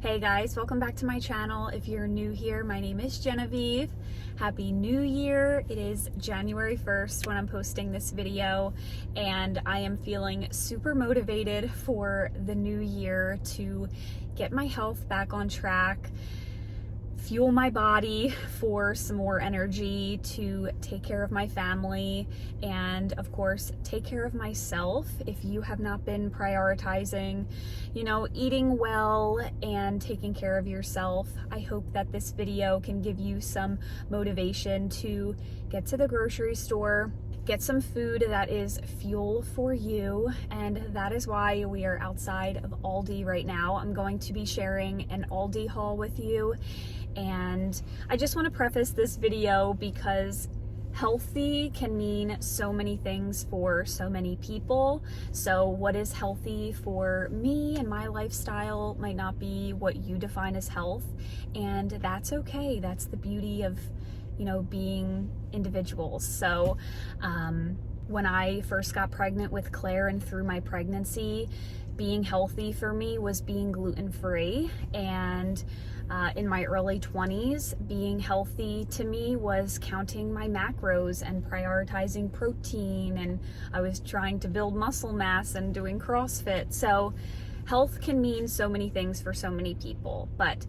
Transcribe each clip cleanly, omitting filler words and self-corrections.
Hey guys, welcome back to my channel. If you're new here, my name is Genevieve. Happy New Year. It is January 1st when I'm posting this video, and I am feeling super motivated for the new year to get my health back on track, fuel my body for some more energy, to take care of my family, and of course take care of myself. If you have not been prioritizing, eating well and taking care of yourself, I hope that this video can give you some motivation to get to the grocery store, get some food that is fuel for you. And that is why we are outside of Aldi right now. I'm going to be sharing an Aldi haul with you. And I just want to preface this video because healthy can mean so many things for so many people. So what is healthy for me and my lifestyle might not be what you define as health. And that's okay. That's the beauty of, being individuals. So when I first got pregnant with Claire and through my pregnancy, being healthy for me was being gluten-free. And in my early 20s, being healthy to me was counting my macros and prioritizing protein, and I was trying to build muscle mass and doing CrossFit. So health can mean so many things for so many people. But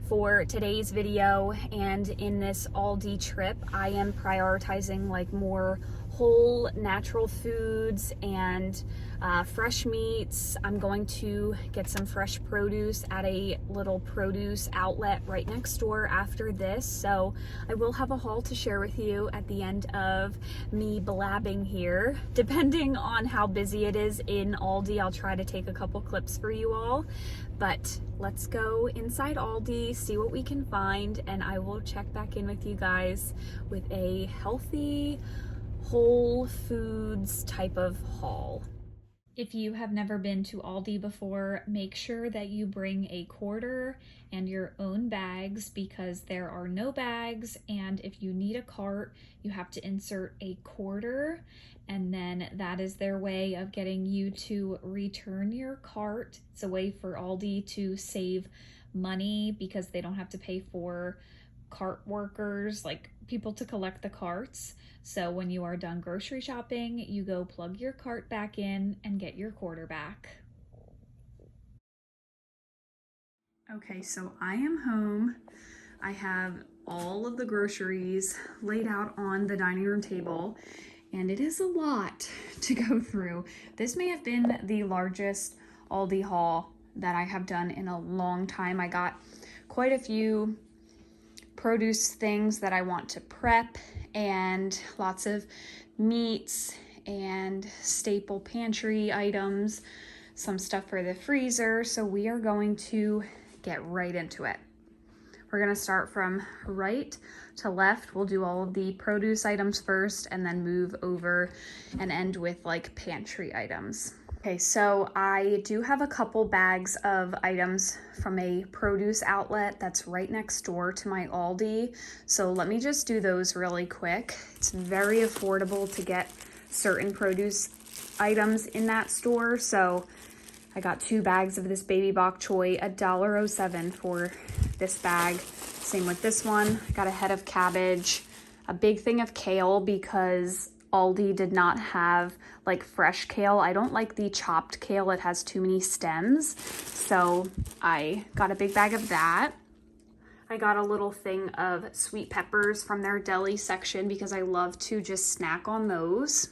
for today's video and in this Aldi trip, I am prioritizing more whole natural foods and fresh meats. I'm going to get some fresh produce at a little produce outlet right next door after this. So I will have a haul to share with you at the end of me blabbing here. Depending on how busy it is in Aldi, I'll try to take a couple clips for you all. But let's go inside Aldi, see what we can find, and I will check back in with you guys with a healthy Whole Foods type of haul. If you have never been to Aldi before, make sure that you bring a quarter and your own bags, because there are no bags, and if you need a cart, you have to insert a quarter, and then that is their way of getting you to return your cart. It's a way for Aldi to save money because they don't have to pay for cart workers, like people to collect the carts. So when you are done grocery shopping, you go plug your cart back in and get your quarter back. Okay, so I am home. I have all of the groceries laid out on the dining room table, and it is a lot to go through. This may have been the largest Aldi haul that I have done in a long time. I got quite a few produce things that I want to prep, and lots of meats and staple pantry items, some stuff for the freezer. So we are going to get right into it. We're going to start from right to left. We'll do all of the produce items first and then move over and end with pantry items. Okay, so I do have a couple bags of items from a produce outlet that's right next door to my Aldi. So let me just do those really quick. It's very affordable to get certain produce items in that store. So I got 2 bags of this baby bok choy, $1.07 for this bag. Same with this one. I got a head of cabbage, a big thing of kale because Aldi did not have fresh kale. I don't like the chopped kale. It has too many stems. So I got a big bag of that. I got a little thing of sweet peppers from their deli section because I love to just snack on those.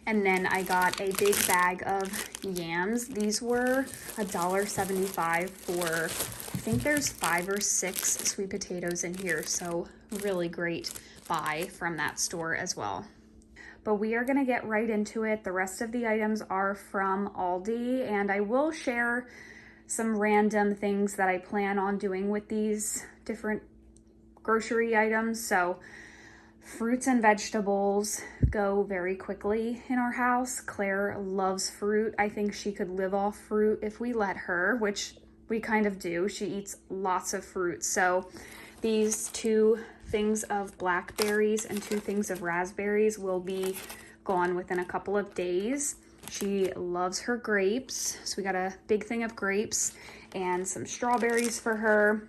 And then I got a big bag of yams. These were $1.75 for, I think there's 5 or 6 sweet potatoes in here. So really great buy from that store as well. But we are gonna get right into it. The rest of the items are from Aldi, and I will share some random things that I plan on doing with these different grocery items. So fruits and vegetables go very quickly in our house. Claire loves fruit. I think she could live off fruit if we let her, which we kind of do. She eats lots of fruit. So these 2 things of blackberries and 2 things of raspberries will be gone within a couple of days. She loves her grapes, so we got a big thing of grapes. and some strawberries for her.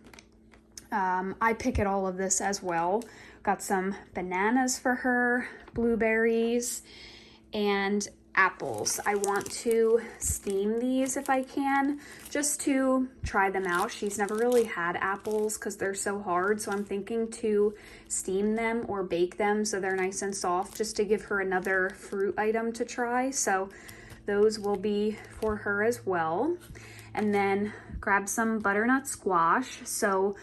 I pick at all of this as well. Got some bananas for her, blueberries, and apples. I want to steam these if I can, just to try them out. She's never really had apples because they're so hard, so I'm thinking to steam them or bake them so they're nice and soft, just to give her another fruit item to try. So those will be for her as well. And then grab some butternut squash. So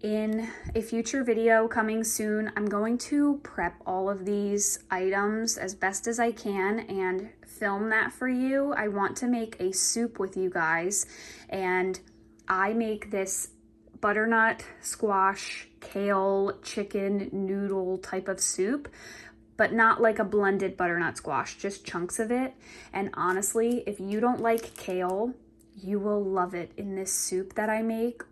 in a future video coming soon, I'm going to prep all of these items as best as I can and film that for you. I want to make a soup with you guys, and I make this butternut squash, kale, chicken noodle type of soup, but not like a blended butternut squash, just chunks of it. And honestly, if you don't like kale, you will love it in this soup that I make.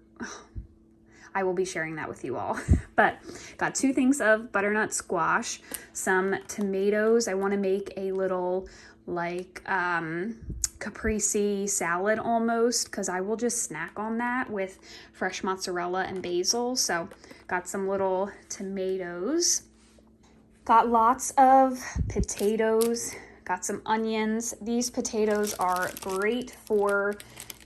I will be sharing that with you all. But got 2 things of butternut squash, some tomatoes. I want to make a little like caprese salad almost, because I will just snack on that with fresh mozzarella and basil. So got some little tomatoes. Got lots of potatoes. Got some onions. These potatoes are great for,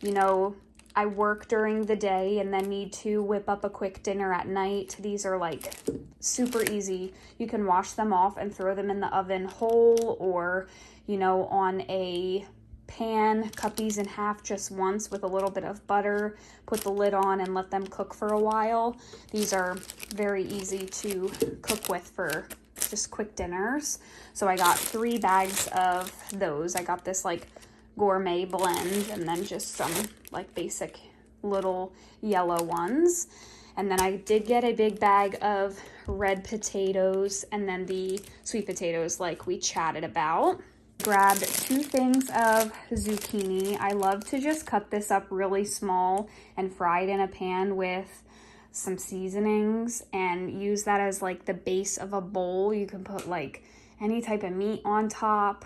you know, I work during the day and then need to whip up a quick dinner at night. These are like super easy. You can wash them off and throw them in the oven whole, or, you know, on a pan, cut these in half just once with a little bit of butter, put the lid on and let them cook for a while. These are very easy to cook with for just quick dinners. So I got 3 bags of those. I got this like gourmet blend, and then just some like basic little yellow ones. And then I did get a big bag of red potatoes, and then the sweet potatoes like we chatted about. Grabbed 2 things of zucchini. I love to just cut this up really small and fry it in a pan with some seasonings and use that as like the base of a bowl. You can put like any type of meat on top.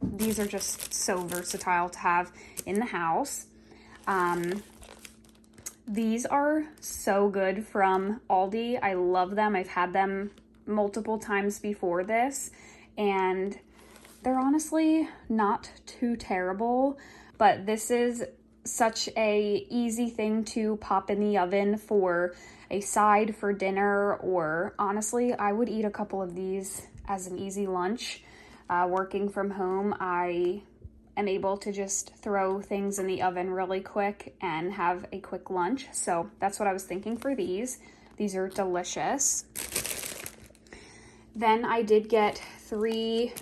These are just so versatile to have in the house. These are so good from Aldi. I love them. I've had them multiple times before this, and they're honestly not too terrible, but this is such a easy thing to pop in the oven for a side for dinner, or honestly, I would eat a couple of these as an easy lunch. Working from home, I am able to just throw things in the oven really quick and have a quick lunch. So that's what I was thinking for these. These are delicious. Then I did get 3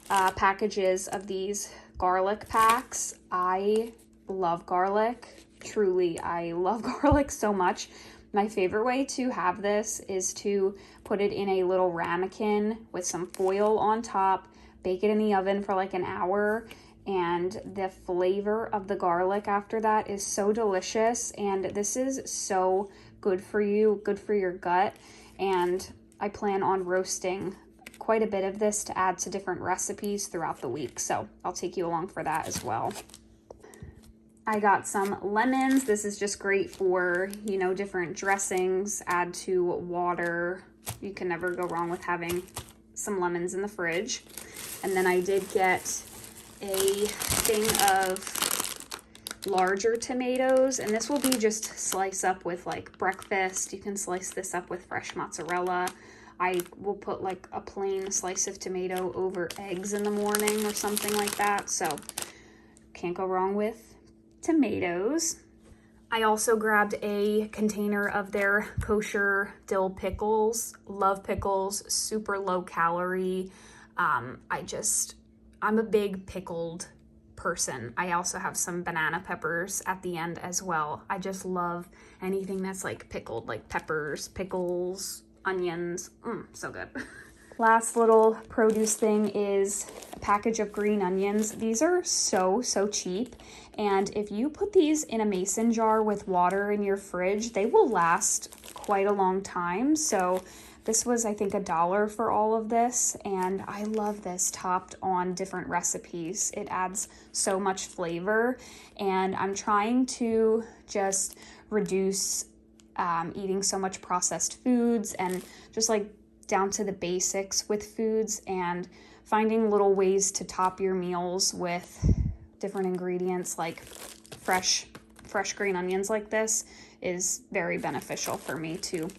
packages of these garlic packs. I love garlic. Truly, I love garlic so much. My favorite way to have this is to put it in a little ramekin with some foil on top, bake it in the oven for like an hour, and the flavor of the garlic after that is so delicious. And this is so good for you, good for your gut. And I plan on roasting quite a bit of this to add to different recipes throughout the week. So I'll take you along for that as well. I got some lemons. This is just great for, you know, different dressings, add to water. You can never go wrong with having some lemons in the fridge. And then I did get a thing of larger tomatoes, and this will be just slice up with like breakfast. You can slice this up with fresh mozzarella. I will put like a plain slice of tomato over eggs in the morning or something like that. So can't go wrong with tomatoes. I also grabbed a container of their kosher dill pickles. Love pickles, super low calorie. I'm a big pickled person. I also have some banana peppers at the end as well. I just love anything that's like pickled, like peppers, pickles, onions. So good. Last little produce thing is a package of green onions. These are so cheap. And if you put these in a mason jar with water in your fridge, they will last quite a long time. So This was, I think, $1 for all of this, and I love this topped on different recipes. It adds so much flavor, and I'm trying to just reduce eating so much processed foods and just like down to the basics with foods, and finding little ways to top your meals with different ingredients like fresh green onions like this is very beneficial for me to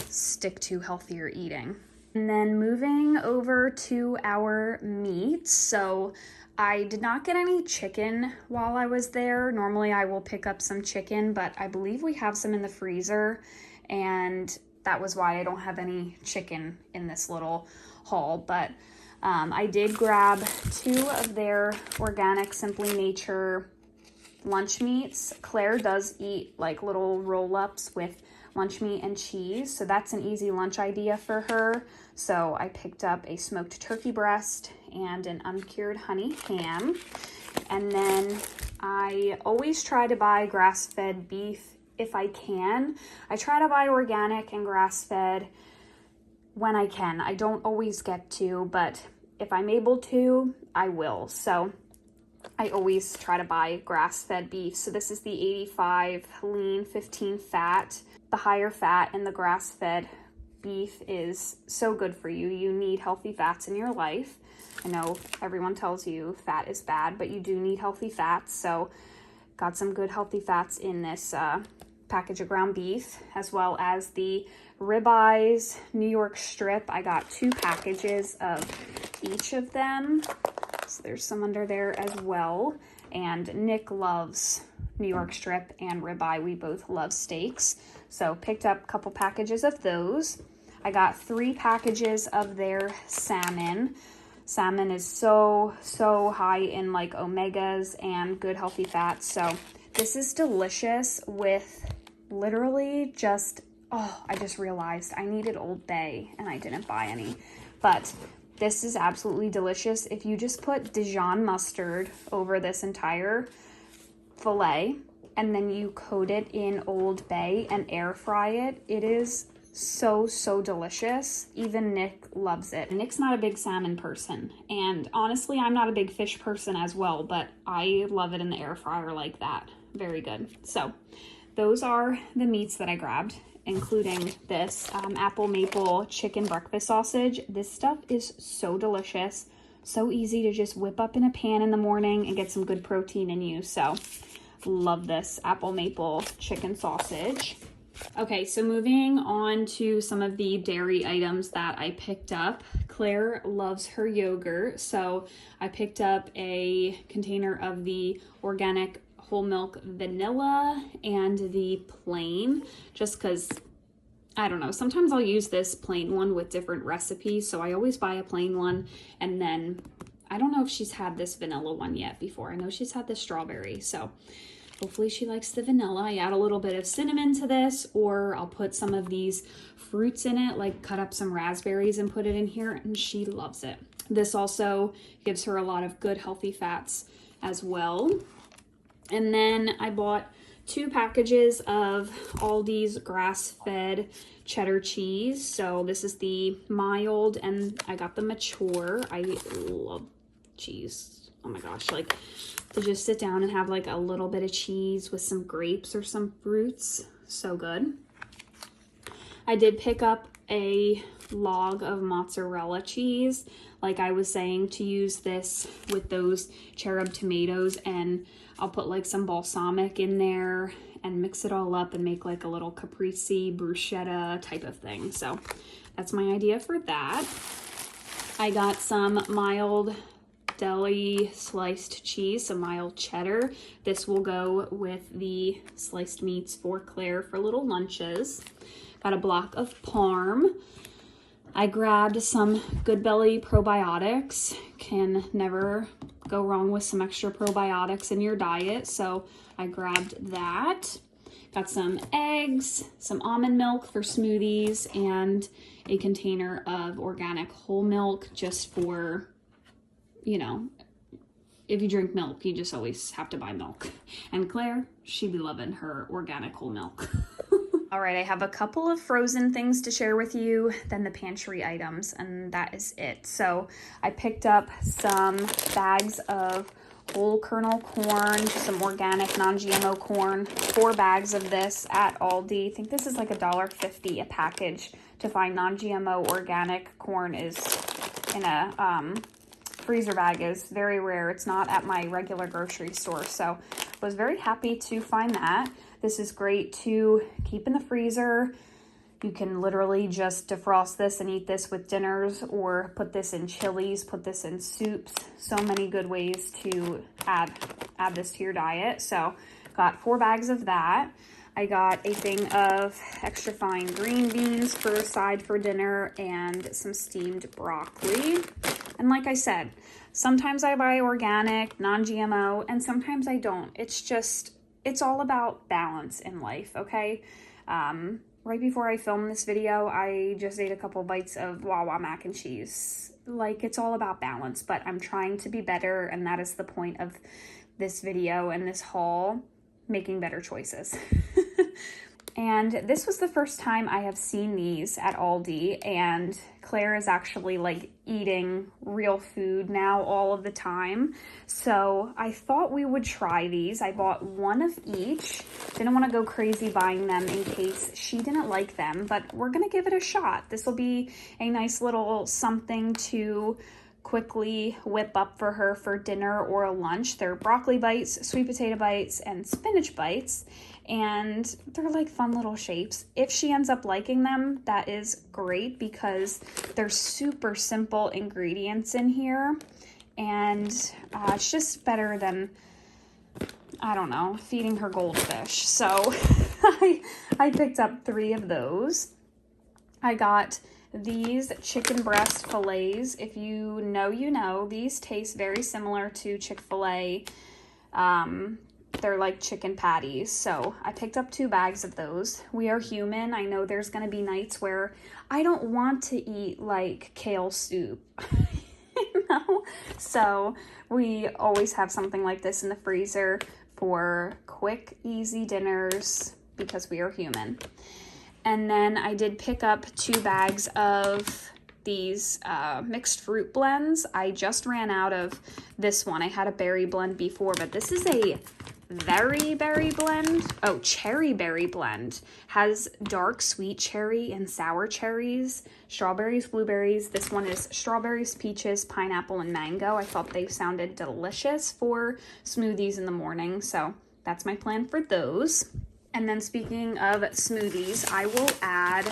stick to healthier eating. And then moving over to our meats. So I did not get any chicken while I was there. Normally I will pick up some chicken, but I believe we have some in the freezer, and that was why I don't have any chicken in this little haul. But I did grab 2 of their organic Simply Nature lunch meats. Claire does eat like little roll-ups with lunch meat and cheese, so that's an easy lunch idea for her. So I picked up a smoked turkey breast and an uncured honey ham. And then I always try to buy grass-fed beef if I can. I try to buy organic and grass-fed when I can. I don't always get to, but if I'm able to, I will. So I always try to buy grass-fed beef. So this is the 85 lean, 15 fat. The higher fat in the grass-fed beef is so good for you. You need healthy fats in your life. I know everyone tells you fat is bad, but you do need healthy fats. So got some good healthy fats in this package of ground beef, as well as the ribeyes New York strip. I got 2 packages of each of them. So there's some under there as well. And Nick loves New York strip and ribeye. We both love steaks. So picked up a couple packages of those. I got 3 packages of their salmon. Salmon is so high in like omegas and good healthy fats. So this is delicious with literally just, oh, I just realized I needed Old Bay and I didn't buy any. But this is absolutely delicious. If you just put Dijon mustard over this entire fillet and then you coat it in Old Bay and air fry it, it is so delicious. Even Nick loves it. Nick's not a big salmon person, and honestly I'm not a big fish person as well, but I love it in the air fryer like that. Very good. So those are the meats that I grabbed, including this apple maple chicken breakfast sausage. This stuff is so delicious, so easy to just whip up in a pan in the morning and get some good protein in you. So love this apple maple chicken sausage. Okay, so moving on to some of the dairy items that I picked up. Claire loves her yogurt, so I picked up a container of the organic whole milk vanilla and the plain, just because, I don't know, sometimes I'll use this plain one with different recipes, so I always buy a plain one. And then I don't know if she's had this vanilla one yet before. I know she's had the strawberry, so hopefully she likes the vanilla. I add a little bit of cinnamon to this, or I'll put some of these fruits in it, like cut up some raspberries and put it in here, and she loves it. This also gives her a lot of good healthy fats as well. And then I bought 2 packages of Aldi's grass-fed cheddar cheese. So this is the mild, and I got the mature. I love cheese. Oh my gosh, like to just sit down and have like a little bit of cheese with some grapes or some fruits. So good. I did pick up a log of mozzarella cheese. Like I was saying, to use this with those cherub tomatoes, and I'll put like some balsamic in there and mix it all up and make like a little caprese bruschetta type of thing. So that's my idea for that. I got some mild deli sliced cheese, some mild cheddar. This will go with the sliced meats for Claire for little lunches. Got a block of parm. I grabbed some Good Belly probiotics. Can never go wrong with some extra probiotics in your diet, so I grabbed that. Got some eggs, some almond milk for smoothies, and a container of organic whole milk, just for, you know, if you drink milk, you just always have to buy milk. And Claire, she be loving her organic whole milk. All right, I have a couple of frozen things to share with you, then the pantry items, and that is it. So I picked up some bags of whole kernel corn, some organic non-GMO corn, 4 bags of this at Aldi. I think this is like $1.50 a package. To find non-GMO organic corn is in a freezer bag is very rare. It's not at my regular grocery store, so I was very happy to find that. This is great to keep in the freezer. You can literally just defrost this and eat this with dinners, or put this in chilies, put this in soups. So many good ways to add this to your diet. So got 4 bags of that. I got a thing of extra fine green beans for a side for dinner and some steamed broccoli. And like I said, sometimes I buy organic, non-GMO, and sometimes I don't. It's all about balance in life, okay? Right before I filmed this video, I just ate a couple bites of Wawa mac and cheese. Like, it's all about balance, but I'm trying to be better, and that is the point of this video and this haul, making better choices. And this was the first time I have seen these at Aldi, and Claire is actually like eating real food now all of the time. So I thought we would try these. I bought 1 of each. Didn't want to go crazy buying them in case she didn't like them, but we're gonna give it a shot. This will be a nice little something to quickly whip up for her for dinner or a lunch. They're broccoli bites, sweet potato bites, and spinach bites, and they're like fun little shapes. If she ends up liking them, that is great, because they're super simple ingredients in here, and it's just better than, I don't know, feeding her goldfish. So I picked up 3 of those. I got these chicken breast fillets. If you know, you know. These taste very similar to Chick-fil-A. They're like chicken patties. So I picked up 2 bags of those. We are human. I know there's going to be nights where I don't want to eat like kale soup. You know? So we always have something like this in the freezer for quick, easy dinners, because we are human. And then I did pick up 2 bags of these mixed fruit blends. I just ran out of this one. I had a berry blend before, but this is a berry blend. Oh, cherry berry blend. Has dark sweet cherry and sour cherries, strawberries, blueberries. This one is strawberries, peaches, pineapple, and mango. I thought they sounded delicious for smoothies in the morning, so that's my plan for those. And then speaking of smoothies, I will add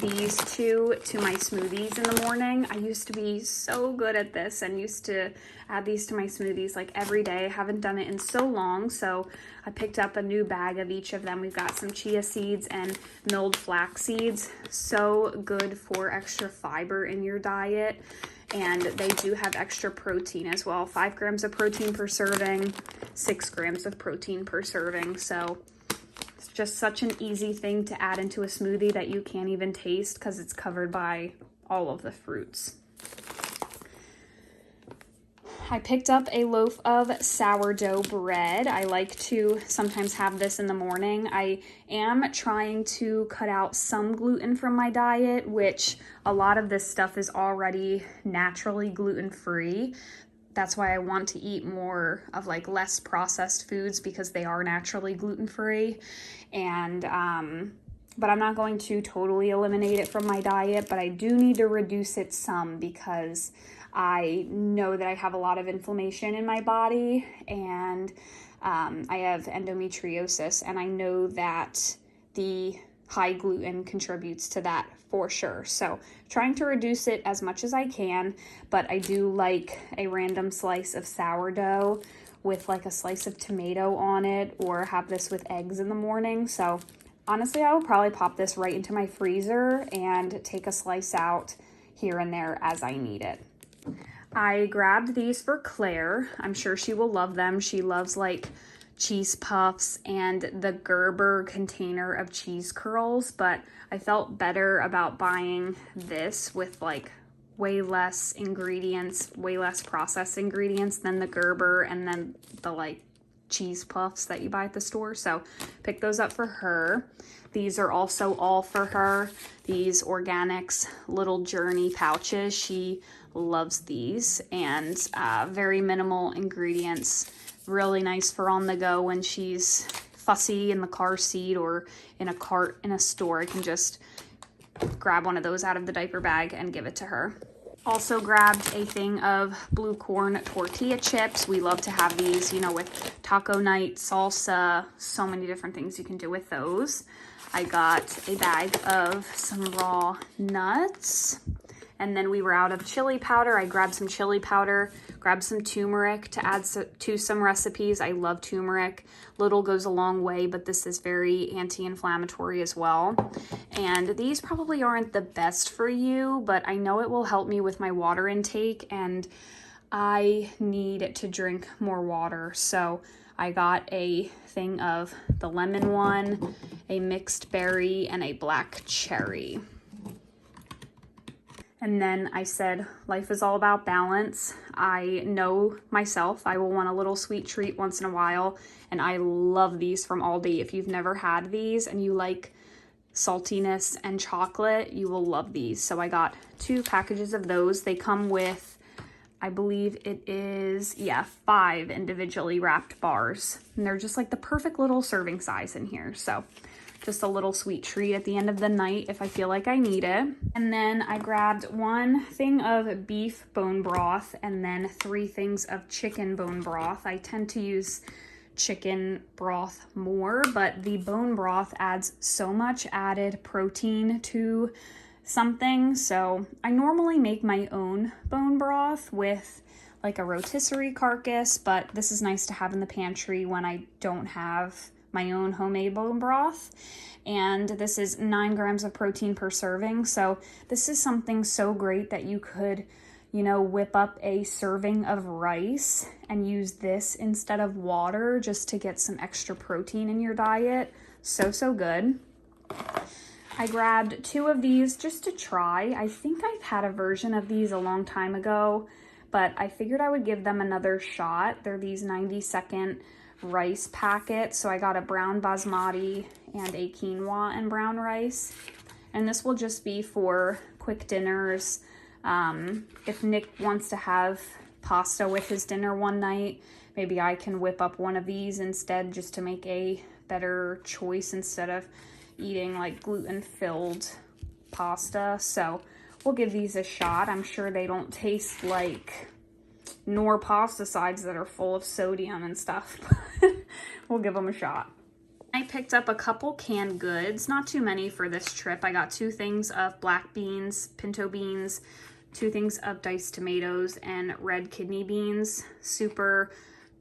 these 2 to my smoothies in the morning. I used to be so good at this and used to add these to my smoothies like every day. I haven't done it in so long, so I picked up a new bag of each of them. We've got some chia seeds and milled flax seeds. So good for extra fiber in your diet. And they do have extra protein as well. 5 grams of protein per serving, 6 grams of protein per serving. So it's just such an easy thing to add into a smoothie that you can't even taste because it's covered by all of the fruits. I picked up a loaf of sourdough bread. I like to sometimes have this in the morning. I am trying to cut out some gluten from my diet, which a lot of this stuff is already naturally gluten-free. That's why I want to eat more of like less processed foods, because they are naturally gluten-free. And but I'm not going to totally eliminate it from my diet, but I do need to reduce it some, because I know that I have a lot of inflammation in my body, and I have endometriosis, and I know that the high gluten contributes to that for sure. So trying to reduce it as much as I can, but I do like a random slice of sourdough with like a slice of tomato on it, or have this with eggs in the morning. So honestly, I will probably pop this right into my freezer and take a slice out here and there as I need it. I grabbed these for Claire. I'm sure she will love them. She loves like cheese puffs and the Gerber container of cheese curls, but I felt better about buying this with like way less ingredients, way less processed ingredients than the Gerber, and then the like cheese puffs that you buy at the store. So pick those up for her. These are also all for her. These Organics Little Journey pouches. She loves these, and very minimal ingredients. Really nice for on the go when she's fussy in the car seat or in a cart in a store. I can just grab one of those out of the diaper bag and give it to her. Also grabbed a thing of blue corn tortilla chips. We love to have these, you know, with taco night, salsa, so many different things you can do with those. I got a bag of some raw nuts. And then we were out of chili powder. I grabbed some chili powder, grabbed some turmeric to add to some recipes. I love turmeric. Little goes a long way, but this is very anti-inflammatory as well. And these probably aren't the best for you, but I know it will help me with my water intake, and I need to drink more water. So I got a thing of the lemon one, a mixed berry, and a black cherry. And then I said, life is all about balance. I know myself, I will want a little sweet treat once in a while. And I love these from Aldi. If you've never had these and you like saltiness and chocolate, you will love these. So I got 2 packages of those. They come with, I believe it is, 5 individually wrapped bars. And they're just like the perfect little serving size in here. So just a little sweet treat at the end of the night if I feel like I need it. And then I grabbed 1 thing of beef bone broth and then 3 things of chicken bone broth. I tend to use chicken broth more, but the bone broth adds so much added protein to something. So I normally make my own bone broth with like a rotisserie carcass, but this is nice to have in the pantry when I don't have my own homemade bone broth. And this is 9 grams of protein per serving. So this is something so great that you could, you know, whip up a serving of rice and use this instead of water just to get some extra protein in your diet. So good. I grabbed 2 of these just to try. I think I've had a version of these a long time ago, but I figured I would give them another shot. They're these 90-second rice packets. So I got a brown basmati and a quinoa and brown rice. And this will just be for quick dinners. If Nick wants to have pasta with his dinner one night, maybe I can whip up one of these instead just to make a better choice instead of eating like gluten-filled pasta. So we'll give these a shot. I'm sure they don't taste like nor pasta sides that are full of sodium and stuff. We'll give them a shot. I picked up a couple canned goods, not too many for this trip. I got 2 things of black beans, pinto beans, 2 things of diced tomatoes, and red kidney beans. Super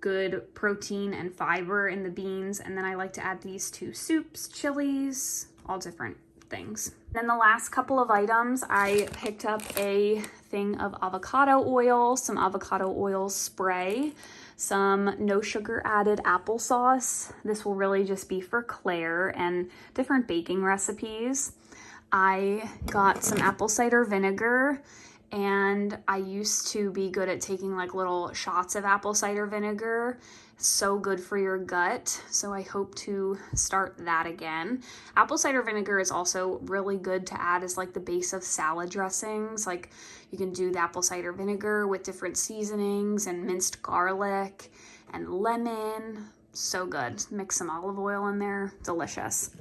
good protein and fiber in the beans. And then I like to add these to soups, chilies, all different things. Then the last couple of items, I picked up a thing of avocado oil, some avocado oil spray, some no sugar added applesauce. This will really just be for Claire and different baking recipes. I got some apple cider vinegar, and I used to be good at taking like little shots of apple cider vinegar. So good for your gut. So I hope to start that again. Apple cider vinegar is also really good to add as like the base of salad dressings. Like you can do the apple cider vinegar with different seasonings and minced garlic and lemon. So good. Mix some olive oil in there. Delicious.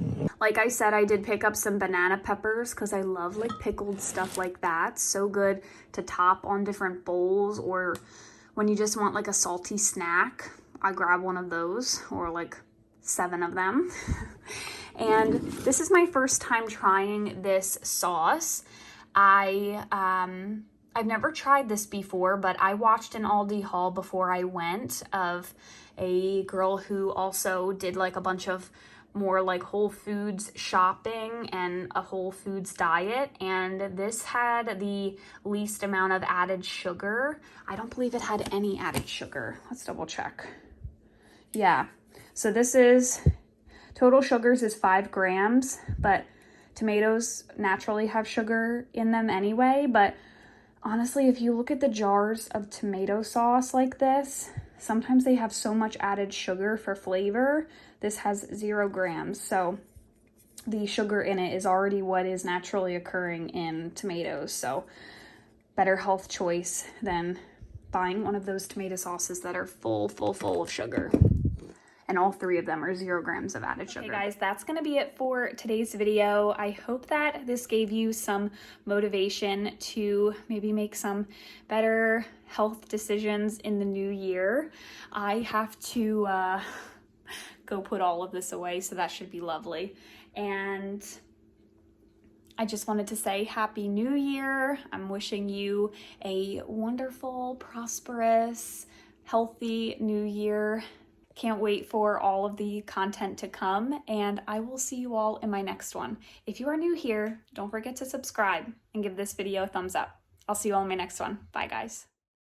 Like I said, I did pick up some banana peppers because I love like pickled stuff like that. So good to top on different bowls, or when you just want like a salty snack, I grab one of those, or like 7 of them. And this is my first time trying this sauce. I've never tried this before, but I watched an Aldi haul before I went of a girl who also did like a bunch of more like Whole Foods shopping and a Whole Foods diet, and this had the least amount of added sugar. I don't believe it had any added sugar. Let's double check. Yeah, so this is, total sugars is 5 grams, but tomatoes naturally have sugar in them anyway. But honestly, if you look at the jars of tomato sauce like this, sometimes they have so much added sugar for flavor. This has 0 grams, so the sugar in it is already what is naturally occurring in tomatoes, so better health choice than buying one of those tomato sauces that are full of sugar. And all 3 of them are 0 grams of added sugar. Okay guys, that's gonna be it for today's video. I hope that this gave you some motivation to maybe make some better health decisions in the new year. I have to go put all of this away, so that should be lovely. And I just wanted to say Happy New Year. I'm wishing you a wonderful, prosperous, healthy new year. Can't wait for all of the content to come, and I will see you all in my next one. If you are new here, don't forget to subscribe and give this video a thumbs up. I'll see you all in my next one. Bye guys.